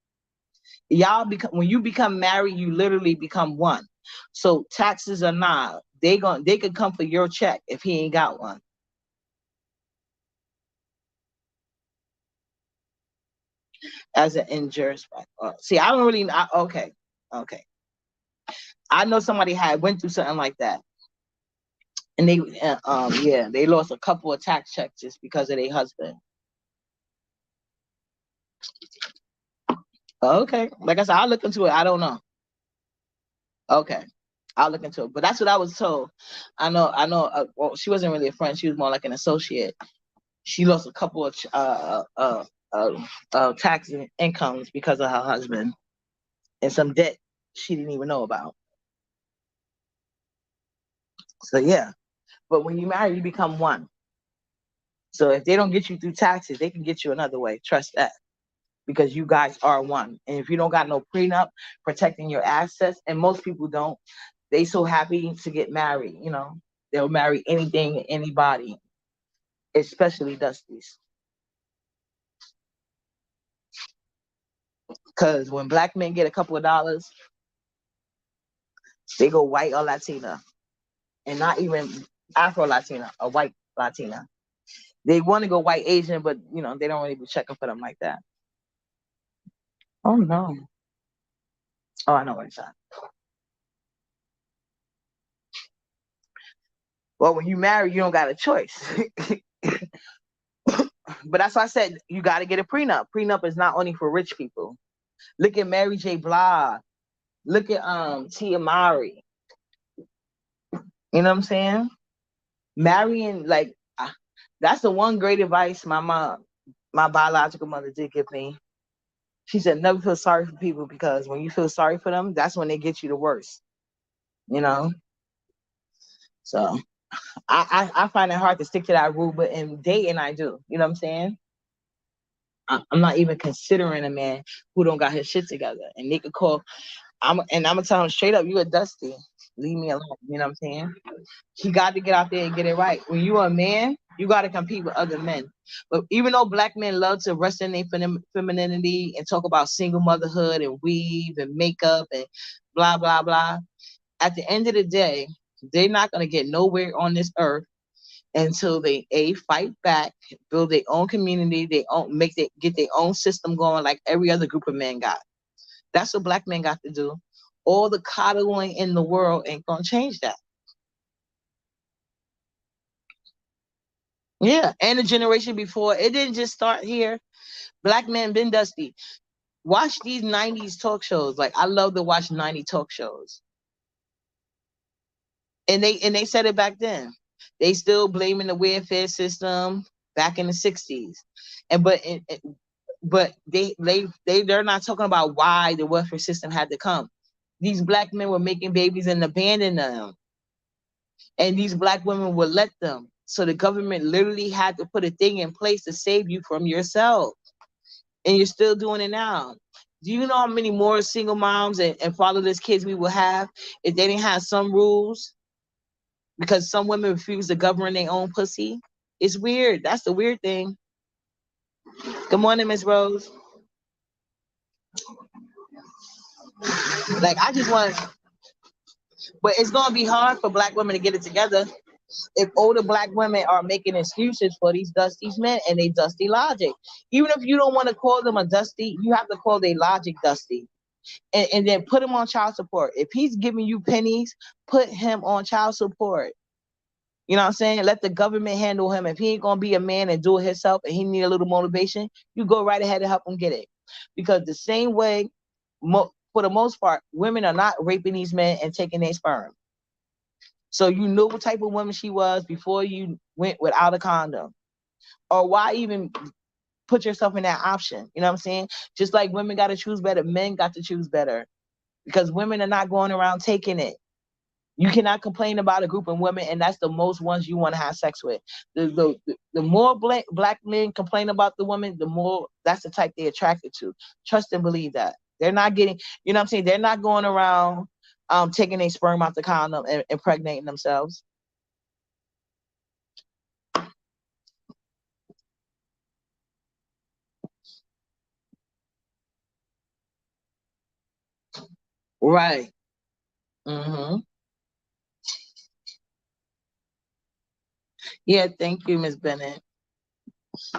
When you become married, you literally become one. So taxes or not, they could come for your check if he ain't got one. As an injured. See, I don't really. Okay. I know somebody went through something like that, and they lost a couple of tax checks just because of their husband. Okay, like I said, I'll look into it. I don't know. Okay, I'll look into it. But that's what I was told. I know. Well, she wasn't really a friend. She was more like an associate. She lost a couple of tax incomes because of her husband and some debt she didn't even know about. So yeah, but when you marry, you become one. So if they don't get you through taxes, they can get you another way. Trust that. Because you guys are one. And if you don't got no prenup protecting your assets, and most people don't, they so happy to get married, They'll marry anything and anybody, especially Dusties. Because when black men get a couple of dollars, they go white or Latina. And not even Afro Latina, or white Latina. They want to go white Asian, but they don't really be checking for them like that. Oh no. Oh, I know what it's at. Well, when you marry, you don't got a choice. But that's why I said you got to get a prenup. Prenup is not only for rich people. Look at Mary J. Blige. Look at Tia Mowry. You know what I'm saying? Marrying, like, that's the one great advice my biological mother did give me. She said, never feel sorry for people, because when you feel sorry for them, that's when they get you the worst. So I find it hard to stick to that rule, but in dating, I do. You know what I'm saying? I'm not even considering a man who don't got his shit together. And they could call, I'm gonna tell him straight up, you a Dusty. Leave me alone. You know what I'm saying? He got to get out there and get it right. When you are a man, you got to compete with other men. But even though black men love to rest in their femininity and talk about single motherhood and weave and makeup and blah, blah, blah, at the end of the day, they're not going to get nowhere on this earth until they fight back, build their own community, get their own system going like every other group of men got. That's what black men got to do. All the coddling in the world ain't gonna change that. Yeah, and the generation before, it didn't just start here. Black men been Dusty. Watch these 90s talk shows. Like, I love to watch 90 talk shows. And they said it back then. They still blaming the welfare system back in the 60s. But they're not talking about why the welfare system had to come. These black men were making babies and abandoning them. And these black women would let them. So the government literally had to put a thing in place to save you from yourself. And you're still doing it now. Do you know how many more single moms and fatherless kids we will have if they didn't have some rules? Because some women refuse to govern their own pussy. It's weird. That's the weird thing. Good morning, Miss Rose. Like, I just want, but it's gonna be hard for black women to get it together if older black women are making excuses for these Dusty men and they Dusty logic. Even if you don't want to call them a Dusty, you have to call their logic Dusty. And then put him on child support. If he's giving you pennies, put him on child support. You know what I'm saying? Let the government handle him. If he ain't gonna be a man and do it himself, and he need a little motivation, you go right ahead and help him get it. Because the same way, for the most part, women are not raping these men and taking their sperm. So you knew what type of woman she was before you went without a condom. Or why even put yourself in that option? You know what I'm saying? Just like women got to choose better, men got to choose better. Because women are not going around taking it. You cannot complain about a group of women, and that's the most ones you want to have sex with. The more black men complain about the woman, the more that's the type they're attracted to. Trust and believe that. They're not getting, you know what I'm saying? They're not going around taking their sperm out the condom and impregnating themselves. Right. Mm-hmm. Yeah, thank you, Miss Bennett.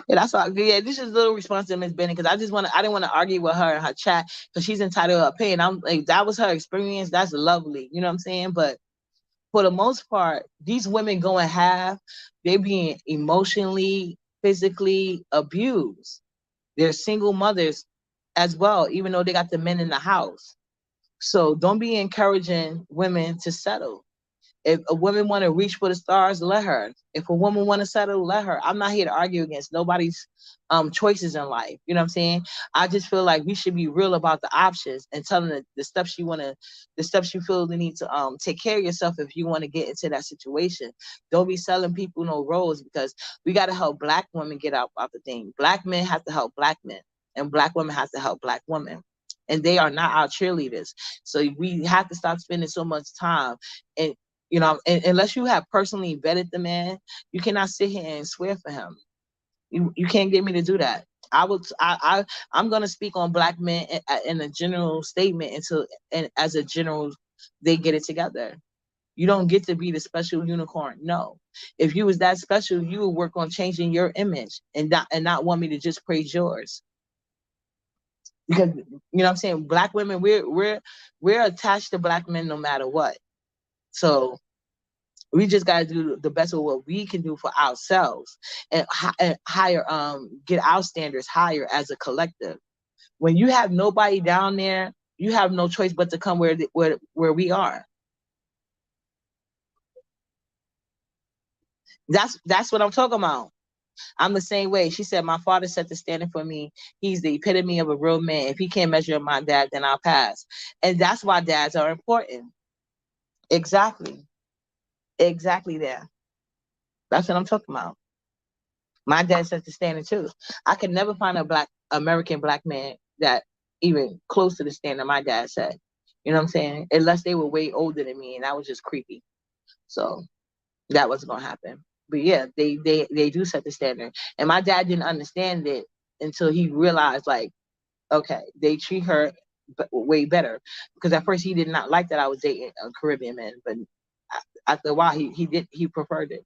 Yeah, that's all. Yeah, this is a little response to Miss Bennett because I didn't want to argue with her in her chat because she's entitled to her opinion. I'm like, that was her experience. That's lovely. You know what I'm saying? But for the most part, these women go and have, they're being emotionally, physically abused. They're single mothers as well, even though they got the men in the house. So don't be encouraging women to settle. If a woman want to reach for the stars, let her. If a woman want to settle, let her. I'm not here to argue against nobody's choices in life. You know what I'm saying? I just feel like we should be real about the options and tell them the steps you want to, the steps you feel the need to take care of yourself if you want to get into that situation. Don't be selling people no roles because we got to help black women get out the thing. Black men have to help black men, and black women have to help black women. And they are not our cheerleaders. So we have to stop spending so much time and unless you have personally vetted the man, you cannot sit here and swear for him. You can't get me to do that. I'm gonna speak on black men in a general statement until and as a general they get it together. You don't get to be the special unicorn. No. If you was that special, you would work on changing your image and not want me to just praise yours. Because you know what I'm saying, black women, we're attached to black men no matter what. So we just got to do the best of what we can do for ourselves and higher get our standards higher as a collective. When you have nobody down there, you have no choice but to come where we are. That's what I'm talking about. I'm the same way. She said my father set the standard for me. He's the epitome of a real man. If he can't measure up my dad, then I'll pass. And that's why dads are important. Exactly. Exactly there. That's what I'm talking about. My dad set the standard too. I could never find a black American black man that even close to the standard my dad set. You know what I'm saying? Unless they were way older than me, and that was just creepy. So that wasn't gonna happen. But yeah, they do set the standard, and my dad didn't understand it until he realized, like, okay, they treat her way better. Because at first he did not like that I was dating a Caribbean man, but after a while he preferred it.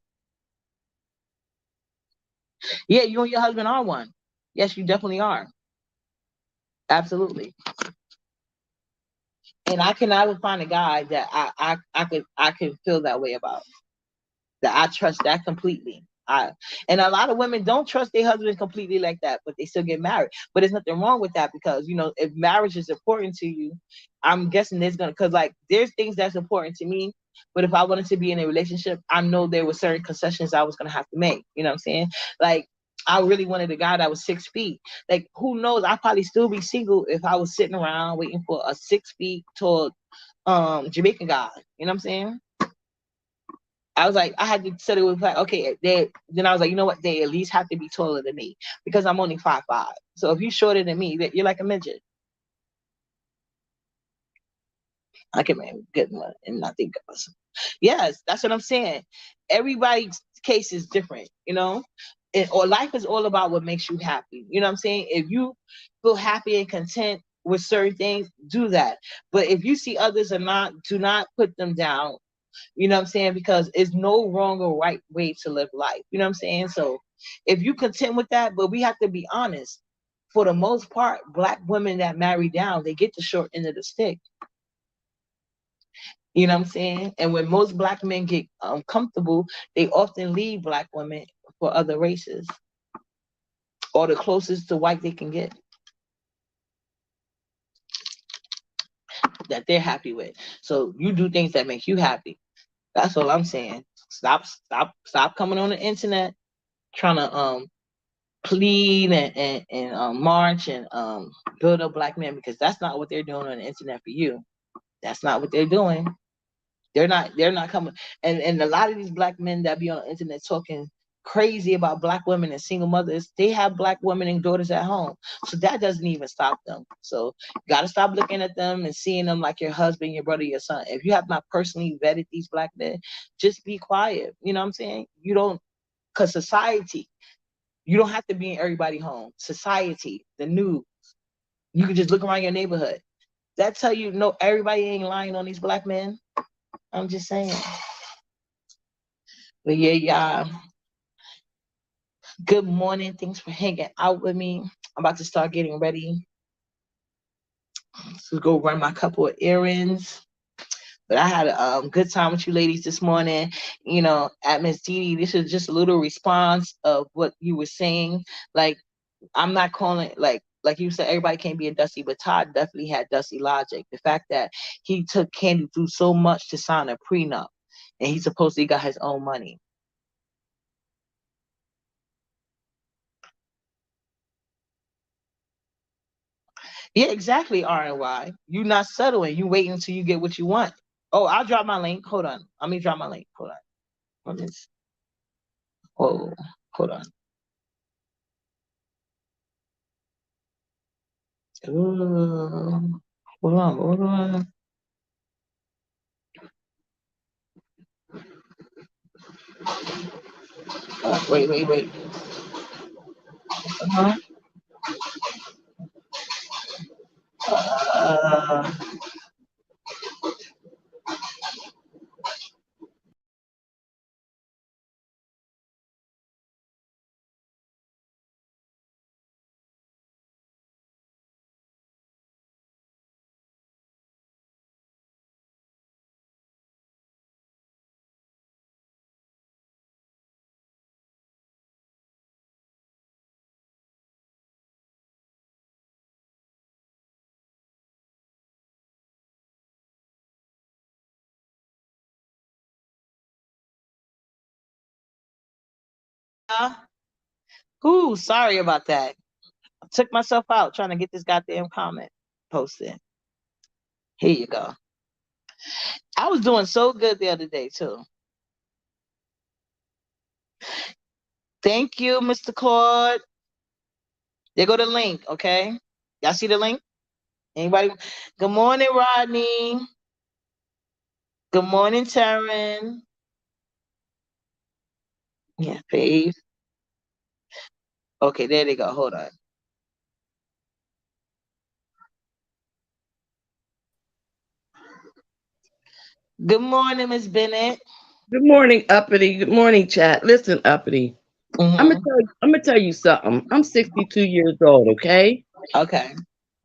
Yeah, you and your husband are one. Yes, you definitely are. Absolutely. And I cannot find a guy that I could feel that way about. That I trust that completely. And a lot of women don't trust their husband completely like that, but they still get married. But there's nothing wrong with that because if marriage is important to you, I'm guessing there's gonna because like there's things that's important to me. But if I wanted to be in a relationship, I know there were certain concessions I was gonna have to make. You know what I'm saying? Like I really wanted a guy that was 6 feet. Like who knows? I'd probably still be single if I was sitting around waiting for a 6 feet tall Jamaican guy. You know what I'm saying? I was like, I had to set it with like, okay, then I was like, you know what? They at least have to be taller than me because I'm only 5'5". So if you're shorter than me, you're like a midget. I can get one and not think of us. Yes, that's what I'm saying. Everybody's case is different, or life is all about what makes you happy. You know what I'm saying? If you feel happy and content with certain things, do that. But if you see others are not, do not put them down. You know what I'm saying? Because it's no wrong or right way to live life. You know what I'm saying? So if you content with that, but we have to be honest. For the most part, black women that marry down, they get the short end of the stick. You know what I'm saying? And when most black men get comfortable, they often leave black women for other races or the closest to white they can get that they're happy with. So you do things that make you happy. That's all I'm saying. Stop coming on the internet trying to plead and march and build up black men, because that's not what they're doing on the internet for you. That's not what they're doing. They're not coming. And a lot of these black men that be on the internet talking crazy about black women and single mothers, they have black women and daughters at home. So that doesn't even stop them. So you gotta stop looking at them and seeing them like your husband, your brother, your son. If you have not personally vetted these black men, just be quiet. You know what I'm saying? You don't, because society, you don't have to be in everybody's home. Society, the news, you can just look around your neighborhood. That tell you, no, everybody ain't lying on these black men. I'm just saying. But yeah, y'all. Good morning. Thanks for hanging out with me. I'm about to start getting ready to go run my couple of errands. But I had a good time with you ladies this morning. At Miss Didi, this is just a little response of what you were saying. Like, I'm not calling, like you said, everybody can't be a Dusty, but Todd definitely had Dusty logic. The fact that he took Candy through so much to sign a prenup, and he supposedly got his own money. Yeah, exactly. RNY. You not settling. You waiting until you get what you want. Oh, I'll drop my link. Hold on. Let me drop my link. Hold on. Let me. Oh, hold on. Hold on. Hold on. Wait, wait, wait. Uh-huh. Uh, Ooh, sorry about that. I took myself out trying to get this goddamn comment posted. Here you go. I was doing so good the other day too. Thank you, Mr. Claude. There go the link, okay? Y'all see the link? Anybody? Good morning, Rodney. Good morning, Taryn. Yeah, Faith. Okay, there they go. Hold on. Good morning, Miss Bennett. Good morning, Uppity. Good morning, chat. Listen, Uppity. Mm-hmm. I'm gonna tell you something. I'm 62 years old, okay? Okay.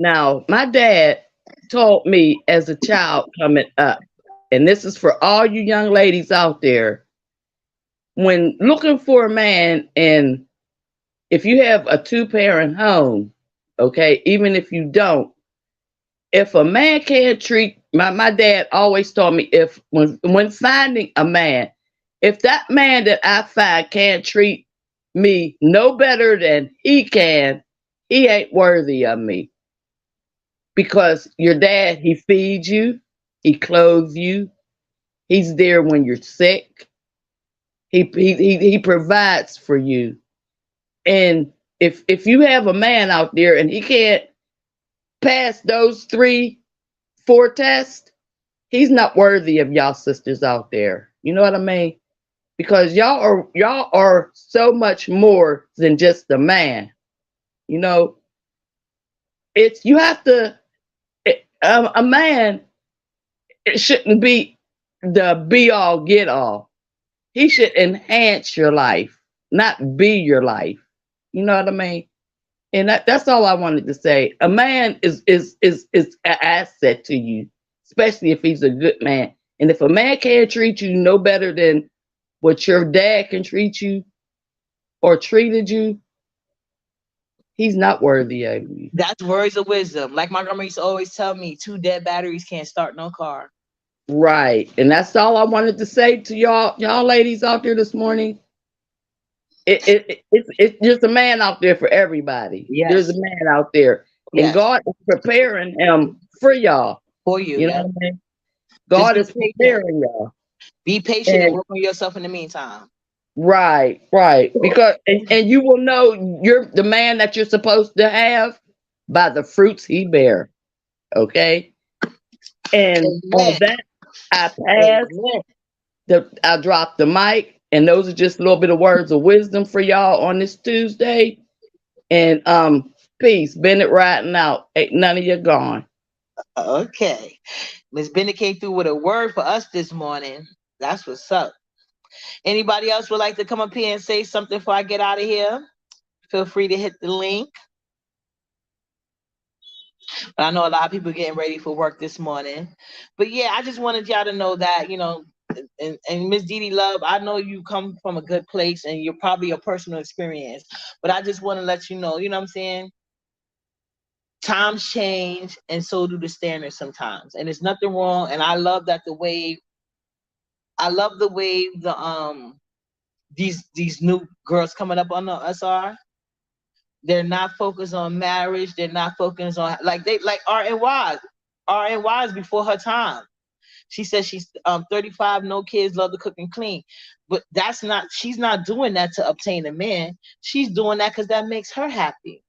Now, my dad taught me as a child coming up, and this is for all you young ladies out there. When looking for a man, and if you have a two-parent home, okay, even if you don't, if a man can't treat my dad always told me, if when finding a man, if that man that I find can't treat me no better than he can, he ain't worthy of me. Because your dad, he feeds you, he clothes you, he's there when you're sick, he provides for you. And if you have a man out there and he can't pass those 3 4 tests, he's not worthy of y'all sisters out there. You know what I mean? Because y'all are so much more than just a man. You know, it's you have to. A man, it shouldn't be the be all get all. He should enhance your life, not be your life. You know what I mean? And that's all I wanted to say. A man is an asset to you, especially if he's a good man. And if a man can't treat you no better than what your dad can treat you or treated you, he's not worthy of you. That's words of wisdom. Like my grandma used to always tell me, two dead batteries can't start no car. Right. And that's all I wanted to say to y'all ladies out there this morning. It's just a man out there for everybody. There's a Yes, man out there. And yes, God is preparing him for y'all. for you. You know Yeah, what I mean? just God be is patient. preparing y'all. Be patient and And work on yourself in the meantime. right. Because and you will know you're the man that you're supposed to have by the fruits he bear. Okay. And on Amen. that, I pass Amen. I drop the mic. And those are just a little bit of words of wisdom for y'all on this Tuesday. And peace. Bennett riding out. Ain't none of you gone. Okay. Miss Bennett came through with a word for us this morning. That's what's up. Anybody else would like to come up here and say something before I get out of here? Feel free to hit the link. But I know a lot of people getting ready for work this morning. But yeah, I just wanted y'all to know that, and Miss Dee Dee Love, I know you come from a good place and you're probably a personal experience. But I just want to let you know what I'm saying? Times change and so do the standards sometimes. And there's nothing wrong. And I love the way these new girls coming up on the us are. They're not focused on marriage. They're not focused on like RNYs before her time. She says she's 35, no kids, love to cook and clean. But she's not doing that to obtain a man. She's doing that because that makes her happy.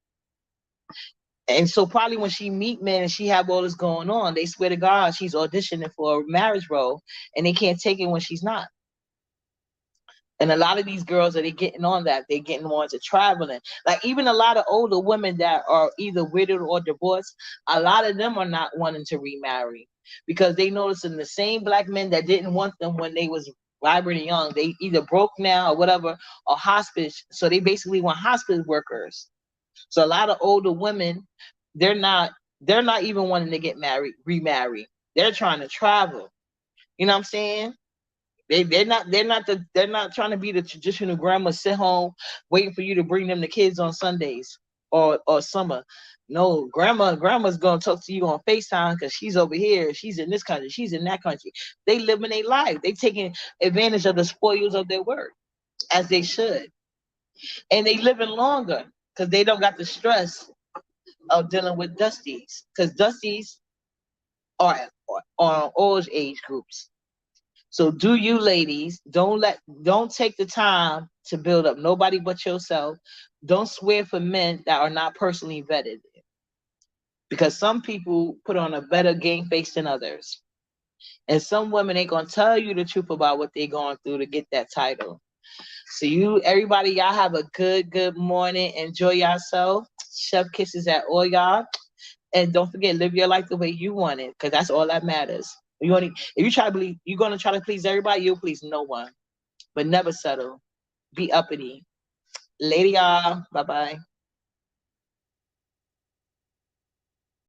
And so probably when she meet men and she have all this going on, they swear to God she's auditioning for a marriage role and they can't take it when she's not. And a lot of these girls are they getting on that. They're getting on to traveling. Like even a lot of older women that are either widowed or divorced, a lot of them are not wanting to remarry because they noticing the same black men that didn't want them when they was vibrant and young, they either broke now or whatever, or hospice. So they basically want hospice workers. So a lot of older women, they're not they're not even wanting to get married, remarry. They're trying to travel. You know what I'm saying? They're not trying to be the traditional grandma sit home waiting for you to bring them the kids on Sundays or summer. No, grandma's gonna talk to you on FaceTime because she's over here, she's in this country, she's in that country. They living their life. They taking advantage of the spoils of their work as they should, and they living longer because they don't got the stress of dealing with dusties because dusties are all age groups. So do you ladies, don't take the time to build up nobody but yourself. Don't swear for men that are not personally vetted. Because some people put on a better game face than others. And some women ain't gonna tell you the truth about what they're going through to get that title. So everybody, y'all have a good morning. Enjoy yourself. Chef kisses at all y'all. And don't forget, live your life the way you want it, because that's all that matters. If you try to believe you're gonna try to please everybody, you'll please no one. But never settle. Be uppity. Later, y'all. Bye bye.